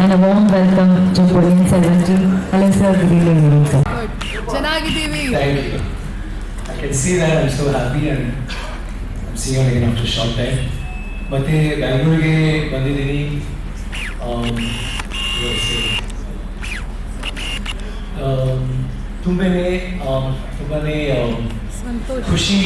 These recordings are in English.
and a warm welcome to Police 70. Hello sir, good evening sir. ಚೆನ್ನಾಗಿದ್ದೀವಿ. Thank you. I can see that. I'm so happy and I'm seeing you again after a short time. ಮತ್ತೆ ಬೆಂಗಳೂರಿಗೆ ಬಂದಿದ್ದೀನಿ. ತುಂಬಾನೇ ಖುಷಿ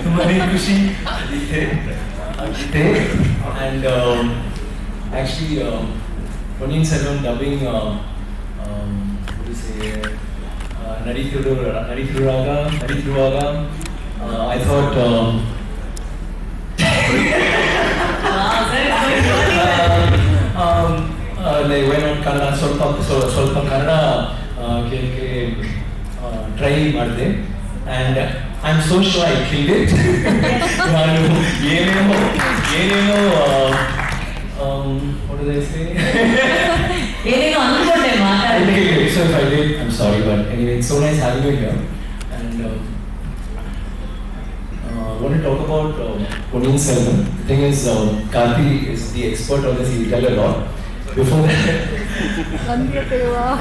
ತುಂಬಾನೇ ಖುಷಿ ಇದೆ and actually Ponniyin Selvan dubbing ನಡೀತಿರುವಾಗ I thought like why not Kannada ಸ್ವಲ್ಪ ಕನ್ನಡ ಕೇಳಕ್ಕೆ ಟ್ರೈ ಮಾಡಿದೆ and I'm so sure I killed it. ನಾನು ಏನೇನೋ what did I say? ಏನೇನೋ ಅನ್ಕೊಂಡೆ ಮಾತಾಡಿ. So if I did, I'm sorry, but anyway, it's so nice having you here. And I want to talk about Ponniyin Selvan. The thing is, Karthi is the expert on this. He will tell a lot. Before that,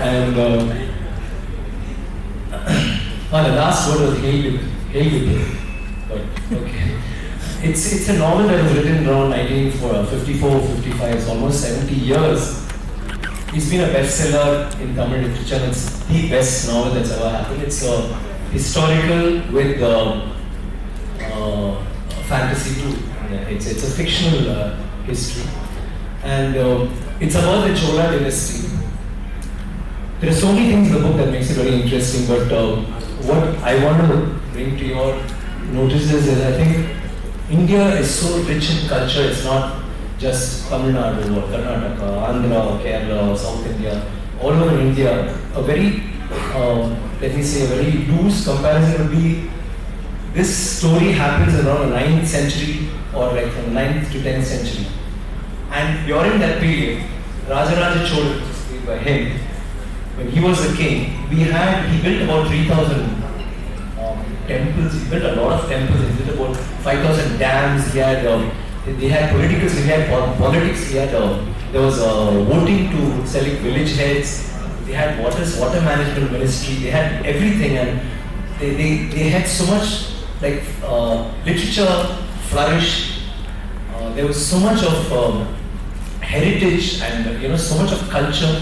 and the last word was hail with it. But okay, it's a novel that was written around 1954, 55, it's almost 70 years. It's been a bestseller in Tamil literature. It's the best novel that's ever happened. It's historical with fantasy too. It's a fictional history, and it's about the Chola dynasty. There are so many things in the book that makes it very interesting, but what I want to bring to your notice is I think India is so rich in culture. It's not just Tamil Nadu or Karnataka, Andhra or Kerala or South India. All over India, a very, let me say, a very loose comparison would be this story happens around the 9th century or like from 9th to 10th century. And during that period, Rajaraja Chola, by him, when he was the king, he built about 3,000 temples. He built a lot of temples. He built about 5,000 dams. They had politics. He had politics. There was voting to select village heads. They had water management ministry. They had everything, and they had so much like literature flourish. There was so much of heritage and so much of culture.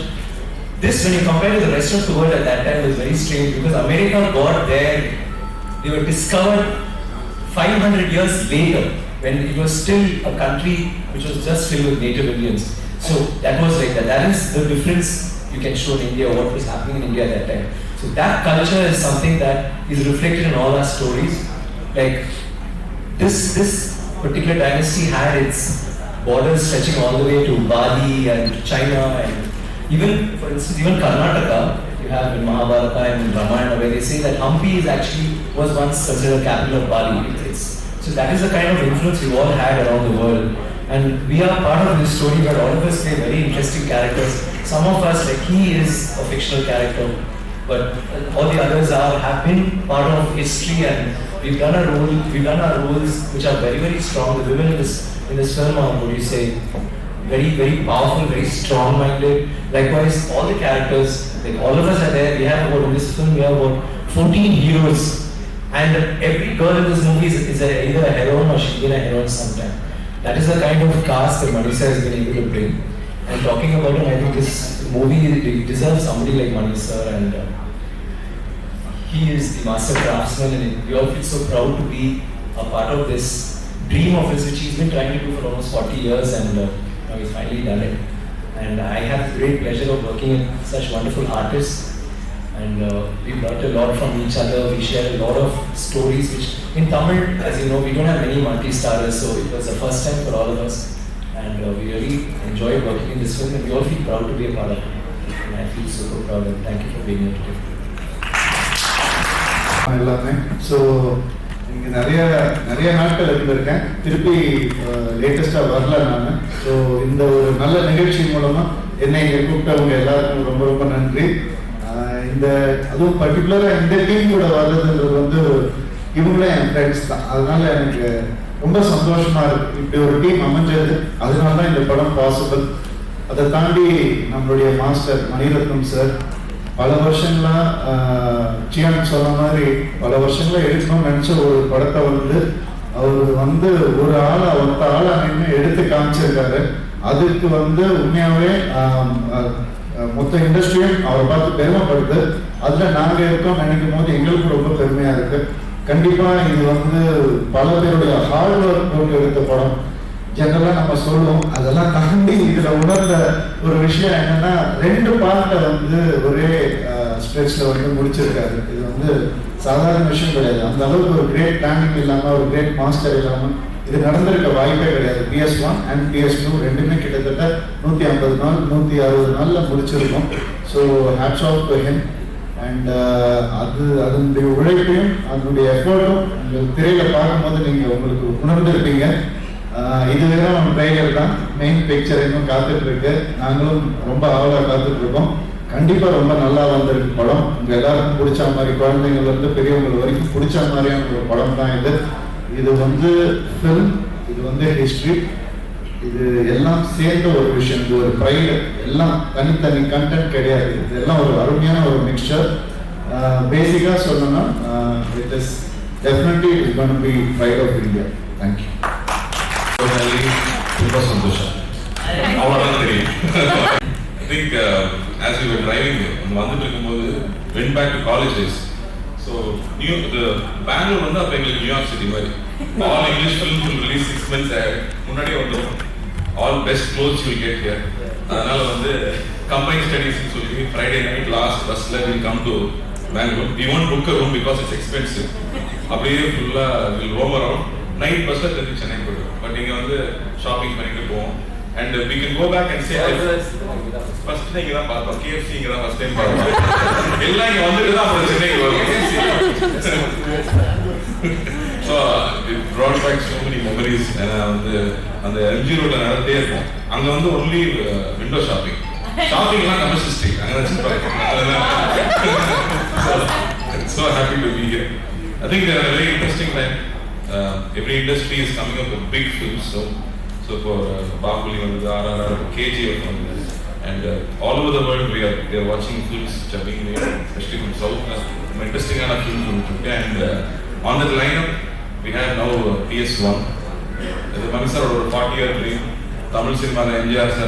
This, when you compare to the rest of the world at that time, was very strange because America got there. They were discovered 500 years later when it was still a country which was just filled with native Indians. So that was like that. That is the difference you can show in India, what was happening in India at that time. So that culture is something that is reflected in all our stories. Like this particular dynasty had its borders stretching all the way to Bali and to China, and even, for instance, even Karnataka, you have in Mahabharata and in Ramayana, where they say that Hampi was once considered capital of Bali. So that is the kind of influence we all had around the world. And we are part of this story, but all of us play very interesting characters. Some of us, like he is a fictional character, but all the others have been part of history, and we've done our roles which are very, very strong. The women in this film are, what do you say, very, very powerful, very strong-minded. Likewise, all the characters, like all of us are there. We have in this film, we have about 14 heroes. And every girl in this movie is either a heroine or she's been a heroine sometime. That is the kind of cast that Manisha has been able to bring. And talking about him, I think this movie deserves somebody like Manisha, and he is the master craftsman, and we all feel so proud to be a part of this dream of his, which he's been trying to do for almost 40 years, and now he's finally done it. And I have the great pleasure of working with such wonderful artists, and we've learned a lot from each other. We share a lot of stories, which in Tamil, as you know, we don't have many multi-starers, so it was the first time for all of us, and we really enjoyed working in this film, and we all feel proud to be a part of it. And I feel super proud, and thank you for being here today. எல்லாமே so இங்கே நிறைய நாட்கள் இருந்திருக்கேன், திருப்பி லேட்டஸ்ட்டாக வரல நான். So இந்த ஒரு நல்ல நிகழ்ச்சி மூலமாக என்னை இங்கே கூப்பிட்டவங்க எல்லாருக்கும் ரொம்ப ரொம்ப நன்றி. அதுவும் பர்டிகுலராக இந்த டீம் கூட வர்றதுன்றது இவங்களே என் ஃப்ரெண்ட்ஸ் தான். அதனால எனக்கு ரொம்ப சந்தோஷமா இருக்கு இப்படி ஒரு டீம் அமைஞ்சது. அதனால தான் இந்த படம் பாசிபிள். அதை தாண்டி நம்மளுடைய மாஸ்டர் மணிரத்னம் சார் பல வருஷங்களாக சியான் சொன்ன மாதிரி பல வருஷங்களாக எடுக்கணும்னு நினச்ச ஒரு படத்தை வந்து அவர் வந்து ஒரு ஒத்த ஆளா நின்று எடுத்து காமிச்சிருக்காரு. அதுக்கு வந்து உண்மையாகவே மொத்த இண்டஸ்ட்ரியும் அவரை பார்த்து பெருமைப்படுது. அதில் நாங்கள் இருக்கோம் நினைக்கும் போது எங்களுக்கு ரொம்ப பெருமையாக இருக்கு. கண்டிப்பாக இது வந்து பல பேருடைய ஹார்ட் ஒர்க் போட்டு எடுத்த படம். ஜெனரலாக நம்ம சொல்லுவோம், அதெல்லாம் தாண்டி இதில் உணர்ந்த ஒரு விஷயம் என்னன்னா 2 பார்ட்டை வந்து ஒரே ஸ்ட்ரெச்சில் வந்து முடிச்சிருக்காரு. இது வந்து சாதாரண விஷயம் கிடையாது. அந்த அளவுக்கு ஒரு கிரேட் பிளானிங் இல்லாமல் ஒரு கிரேட் மாஸ்டர் இல்லாமல் இது நடந்திருக்க வாய்ப்பே கிடையாது. PS1 அண்ட் PS2 ரெண்டுமே கிட்டத்தட்ட 150 நாள் 160 நாளில் முடிச்சிருக்கோம். So hats off to him. And அதனுடைய உழைப்பையும் அதனுடைய எஃபர்ட்டும் உங்களுக்கு திரையில் பார்க்கும்போது நீங்கள் உங்களுக்கு உணர்ந்துருப்பீங்க. இது வேற நம்ம ட்ரைலர் தான், மெயின் பிக்சர் இன்னும் காத்துட்டு இருக்கு. நாங்களும் ரொம்ப ஆவலாக காத்துட்டு இருக்கோம். கண்டிப்பாக ரொம்ப நல்லா வந்திருக்கு படம். உங்கள் எல்லாருக்கும் பிடிச்ச மாதிரி, குழந்தைங்கள்லேருந்து பெரியவங்க வரைக்கும் பிடிச்ச மாதிரியான ஒரு படம் தான் இது. இது வந்து ஃபில்ம், இது வந்து ஹிஸ்ட்ரி, இது எல்லாம் சேர்ந்த ஒரு விஷயம். இது ஒரு ப்ரைடு, எல்லாம் தனித்தனி கண்டென்ட் கிடையாது. இதெல்லாம் ஒரு அருமையான ஒரு மிக்சர். பேசிக்காக சொல்லணும்னா it is definitely it is going to be pride of India. Thank you. ரொம்ப சந்தோஷம். அவ்வளோதான் தெரியும். I think as we were driving வந்துட்டு இருக்கும்போது went back to college days. So Bangalore வந்து அப்போ எங்களுக்கு நியூயார்க் சிட்டி மாதிரி. All English films will release 6 months ahead. முன்னாடியே வந்துடும். All best clothes you will get here. அதனால வந்து combined studies சொல்லி Friday night last busல we'll come to Bangalore. We won't book a room because it's expensive. அப்படியே ஃபுல்லாக we'll roam around. Night பஸ்ஸில் தெரிஞ்சு சென்னை போய்டும். பட் இங்கே வந்து ஷாப்பிங் பண்ணிட்டு போவோம். And we can go back and say first இங்கே தான் பார்த்தோம், KFC இங்கே தான் ஃபர்ஸ்ட் டைம் பார்த்தோம். எல்லாம் இங்கே வந்துட்டு தான் அப்புறம் சென்னைக்கு வரும். So it brought back so many memories. ஏன்னா வந்து அந்த MG ரோட்டில் நடந்தே இருக்கும். அங்கே வந்து ஒன்லி விண்டோ ஷாப்பிங்லாம் கமர்ஷியல் ஸ்ட்ரீட், அங்கே தான் சீப்பாக இருக்கும். So happy to be here. I think a very interesting time. Every industry is coming up with big films. So for Bahubali and RRR, KGF, and all over the world we are watching films which are being made, especially from South. Some interesting kind of films from India. And on that lineup we have now PS1. The Manisar over 40-year dream. Tamil cinema NGR sir,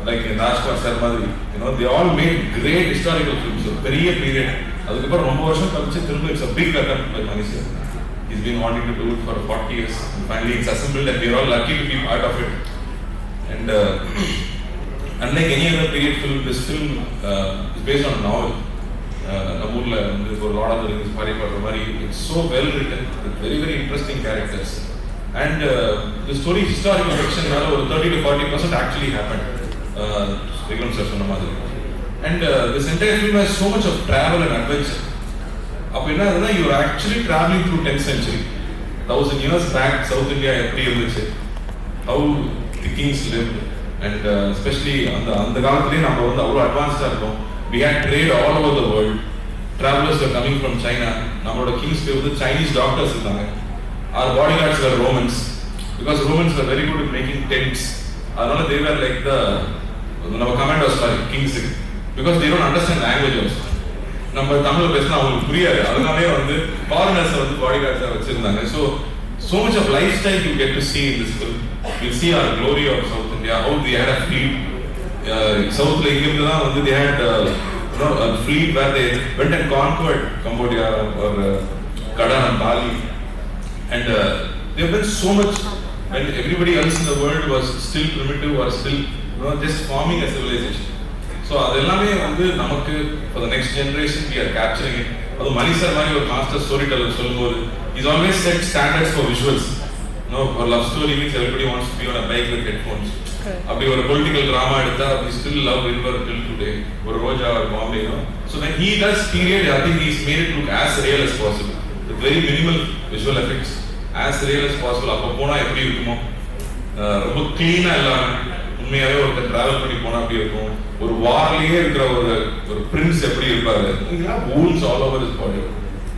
like Rajkumar sir, they all made great historical films. So very period. அதுக்கப்புறம் ரொம்ப வருஷம் கழிச்சு திரும்ப it's a big attempt by Manisar. He's been wanting to do it for 40 years. And finally, it's assembled, and we're all lucky to be part of it. And unlike any other period film, this film is based on a novel. Namurla, for Lord of the Rings, Mari, it's so well written with very, very interesting characters. And the story, historical fiction, 30 to 40% actually happened. And this entire film has so much of travel and adventure. அப்போ என்ன ஆகுதுன்னா you are actually travelling through 10th century. 1000 years back south India எப்படி இருந்துச்சு, how the kings live, and especially அந்த காலத்துலேயே நம்ம வந்து அவ்வளோ அட்வான்ஸ்டாக இருக்கோம். We had trade all over the world. Travellers are coming from China. நம்மளோட கிங்ஸ்க்கு வந்து சைனீஸ் டாக்டர்ஸ் இருந்தாங்க. Our bodyguards are Romans, because Romans are very good in making tents. அதனால தே வேர் லைக் நம்ம கமாண்டர்ஸ் மாதிரி கிங்ஸுக்கு, because they don't understand language also. நம்ம தமிழ் பேசினா அவங்களுக்கு புரியாது. அதனாலே வந்து ஃபாரினர்ஸை வந்து பாடி கார்ட்ஸாக வச்சிருந்தாங்க. So much of lifestyle you get to see in this film. You see our glory of South India, how they had a fleet. Southல இங்கிருந்து தான் வந்து they had a fleet where they went and conquered Cambodia or Kadan and Bali. And they have done so much when everybody else in the world was still primitive or still just forming a civilization. So அது எல்லாமே வந்து நமக்கு for the next generation we are capturing it. அது Mani sir மாதிரி ஒரு master story teller சொல்லும்போது is always set standards for visuals. ஒரு love story means everybody wants to be on a bike with headphones. அப்படி ஒரு பொலிட்டிக்கல் ட்ராமா எடுத்தா we still love river till today, ஒரு ரோஜா ஒரு Bombay. So when he does period, I think he's made it look as real as possible with very minimal visual effects, as real as possible. அப்போ போனால் எப்படி இருக்குமோ, ரொம்ப க்ளீனாக இல்லாமல் உண்மையாகவே ஒருத்தர் ட்ராவல் பண்ணி போனால் அப்படி இருக்கும். ஒரு வார்லேயே இருக்கிற ஒரு பிரின்ஸ் எப்படி இருப்பாரு, wounds all over his body.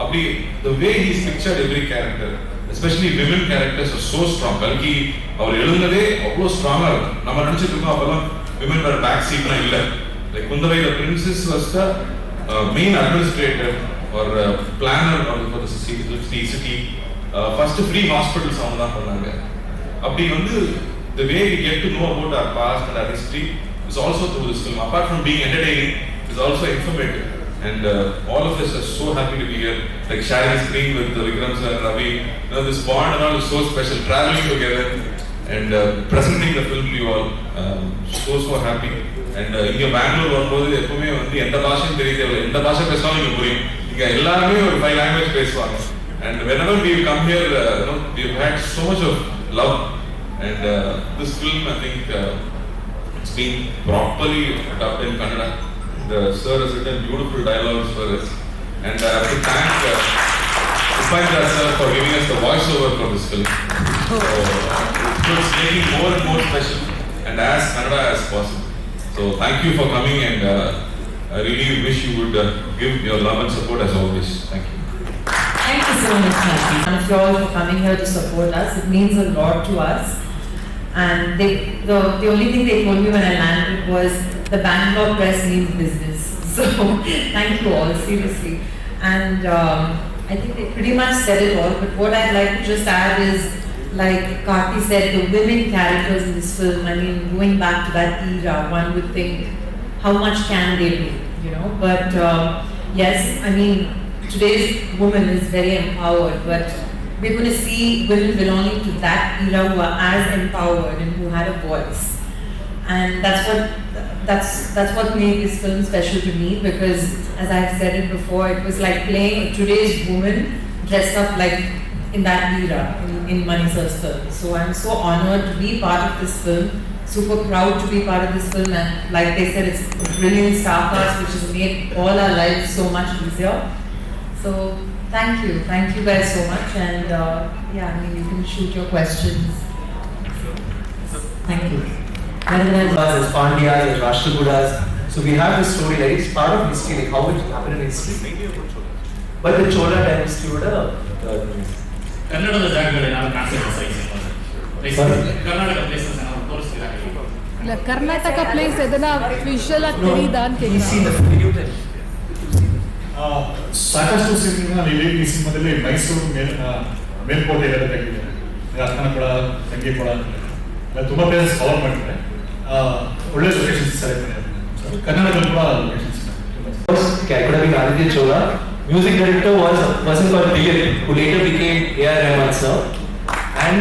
அப்படி the way he's pictured every character, especially women characters are so strong. கல்கி அவர் எழுந்ததே அவ்வளோ ஸ்ட்ராங்காக இருக்கும். நம்ம நினச்சிட்டு இருக்கோம் அப்போல்லாம் women were backseat na illa. Like Kundavai, the princess was the main administrator or planner for the city. First free hospitals அவங்க தான் பண்ணாங்க. அப்படி வந்து the way we get to know about our past and our history is also through this film. Apart from being entertaining, it is also informative. And all of us are so happy to be here, like sharing screen with Vikram sir and Ravi. You know, this bond and all is so special, traveling together and presenting the film to you all. So happy. And இங்க பெங்களூர் வரும்போது எப்பவுமே வந்து எந்த பாஷையும் தெரியல, எந்த பாஷை பேசினாலும் இங்க புரியும். இங்க எல்லாருமே ஒரு 5 language பேசுவாங்க. And whenever we come here, you know, we've had so much of love. And this film, I think, it's been properly dubbed in Kannada. The sir has written beautiful dialogues for us. And I have to thank Upandra sir for giving us the voiceover for this film. So it's making more and more special and as Kannada as possible. So thank you for coming, and I really wish you would give your love and support as always. Thank you. Thank you so much, Nati. Thank you all for coming here to support us. It means a lot to us. And the only thing they told me when I landed was the Bangalore press means business. So thank you all, seriously. And I think they pretty much said it all. But what I'd like to just add is, like Karthi said, the women characters in this film, I mean, going back to that era, one would think, how much can they do, you know? But yes, I mean, today's woman is very empowered, but we're going to see women belonging to that era who are as empowered and who had a voice. And that's what made this film special to me, because as I've said it before, it was like playing today's woman dressed up like in that era, in Mani sir's film. So I'm so honored to be part of this film, super proud to be part of this film, and like they said, it's a brilliant star cast which has made all our lives so much easier. So thank you guys so much, and yeah, I mean, you can shoot your questions. Thank you. There's Pandya, there's Rashtrakudas. So we have this story, like it's part of history, like how it happened in history. But the Chola dynasty would ಕನ್ನಡದ ಜಾಗಗಳು ನಾವು Karnataka places ನಾವು ತೋರಿಸ್ತಿದ್ದಾರೆ. ಇಲ್ಲ Karnataka place ಅದನ್ನ visual ಆಗಿ ತೆರೀದ ಅಂತ ಸಾಕಷ್ಟು cinema ಈ ಸಿನಿಮಾದಲ್ಲಿ ಮೈಸೂರು ಮೇಲ್ಕೋಟೆ ಎಲ್ಲ ತೆಗೆದಿದ್ದಾರೆ, ಅಕ್ಕನಕೊಳ, ಸಂಗೀಕೊಳ ಎಲ್ಲ ತುಂಬ ಪ್ಲೇಸಸ್ ಕವರ್ ಮಾಡಿದ್ದಾರೆ. ಒಳ್ಳೆ ಲೊಕೇಶನ್ಸ್ ಸೆಲೆಕ್ಟ್ ಮಾಡಿದ್ದಾರೆ. ಕನ್ನಡದಲ್ಲಿ ಕೂಡ locations Aditya Chola. Music director was a person called Dilip, who later became A.R. Rahman sir, and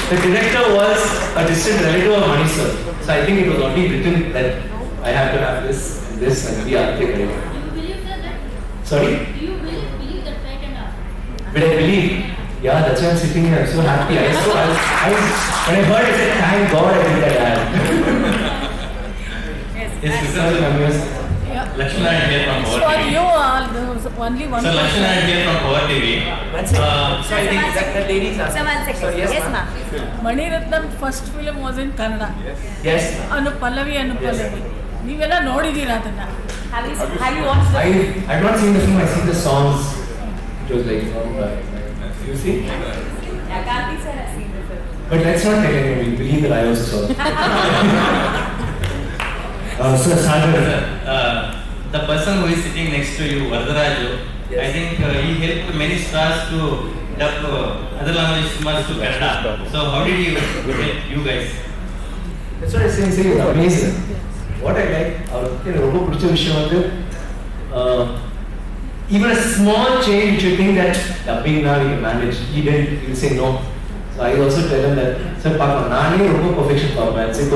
the director was a distant relative of Mani sir. So I think it was already written that I have to have this and be Aditya director. Do you believe that? Sorry? Do you believe that right enough? Will I believe? Yeah, that's why I'm sitting here. I'm so happy. When I heard it, I said, thank God I did that. Yes, Lakshmana here from Power For TV. you, there was only one. So Lakshmana here from Power TV. So I think that the ladies are. Sir, 1 second. So, Yes, ma'am. Mani Ratnam first film was in Kannada. Yes. Anupallavi. ನೀವೆಲ್ಲ ನೋಡಿದ್ದೀರಾ ಅದನ್ನ? Have you watched the I've not seen the film. I've seen the songs. It was like, you see. Yeah, Karthi sir has seen the film. But let's not tell anyone. We believe that I also saw. Sir, the person who is sitting next to you, Varadaraju, Yes. I think he helped many stars to dub other language cinemas to Kannada. So how did he help you guys? That's what I'm saying. It's amazing. What I like, ரொம்ப பிடிச்ச விஷயம் வந்து even a small change which you think that dubbing now you can manage, he didn't. He will say no. So I also tell him that, sir, பார்க்கலாம் நானே ரொம்ப perfection பார்ப்பேன். சரி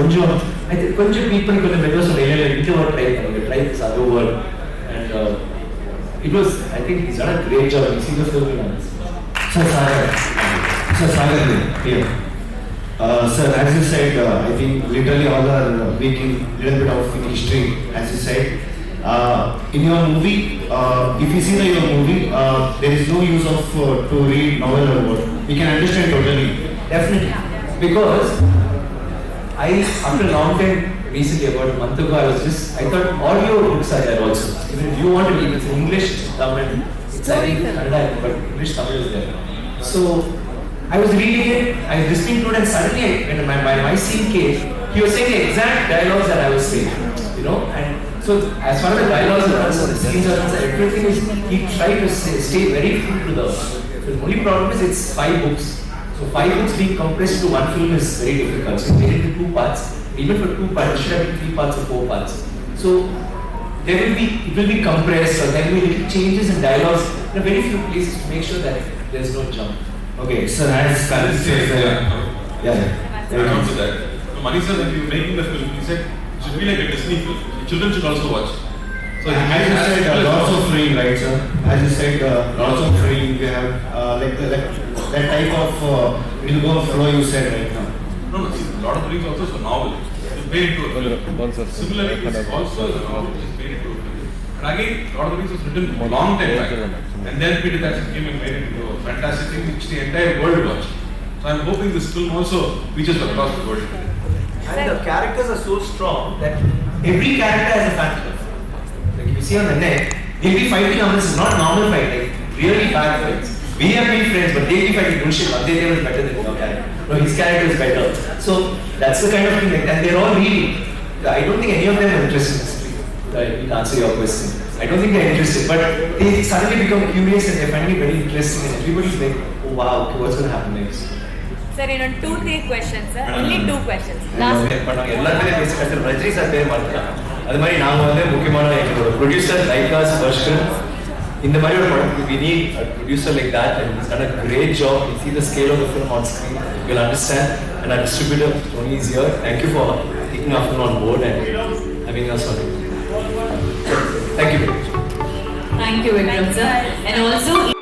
கொஞ்சம் people கொஞ்சம் மெதுவாக சொன்னேன், இல்லை introvert try பண்ணுங்க, try this other word. And it was, I think he's done a great job. You see the film in us. Sir, Sagar here. Sir, as you said, I think literally all are making a little bit of history, as you said. In your movie, if you see your movie, there is no use of to read novel or word. We can understand totally. Definitely. Because after a long time, recently about a month ago, I thought audio books are there also. Even if you want to read, it's in English, Tamil, it's I think Kannada, but English, Tamil is there. So I was reading it, I was listening to it, and suddenly when my scene came, he was saying the exact dialogues that I was saying, you know. And so as far as the dialogues are concerned, the scenes are concerned, everything is, he tried to stay very true to the film. The only problem is it's 5 books. So 5 books being compressed to one film is very difficult. So he made it into 2 parts. Even for 2 parts, it should have been 3 parts or 4 parts. So it will be compressed, or there will be little changes in dialogues in a very few places to make sure that there's no jump. Okay, so as Karan says, Add on to that. So Mani sir, when we were making the film, he said it should be like a Disney film. Children should also watch. So as you said, lots of frame, right, sir? As you said, lots of frame. We have like that type of will go flow you said right now. No, see, a lot of things also is a novel. It's made into a film. Similarly, it's also a novel which is made into a film. And again, a lot of things was written a long time back. And then Peter Jackson came and made it into a fantastic thing which the entire world watched. So I'm hoping this film also reaches across the world. And the characters are so strong that every character has a fan club. Like if you see on the net, they'll be fighting on this not normal fight, like really bad fights. We have been friends, but they'll be fighting bullshit. They was better than your character. No, his character is better. So that's the kind of thing, and they're all reading. I don't think any of them are interested in this film. Right, to answer your question. I don't think they're interested, but they suddenly become curious and they find it very interesting, and everybody's like, oh wow, okay, what's going to happen next? Sir, 2-3 questions, sir. Only 2 questions. Last. Rajni sir பேர் மாட்டேன். அது மாதிரி நாங்க வந்து முக்கியமான எங்களோட producer லைகாஸ் வர்ஷன் இந்த மாதிரி ஒரு படம் we need a producer like that, and he's done a great job. You see the scale of the film on screen, you'll understand. And our distributor Tony is here. Thank you for taking our film on board and having us on it. Thank you. Thank you, Vikram sir. And also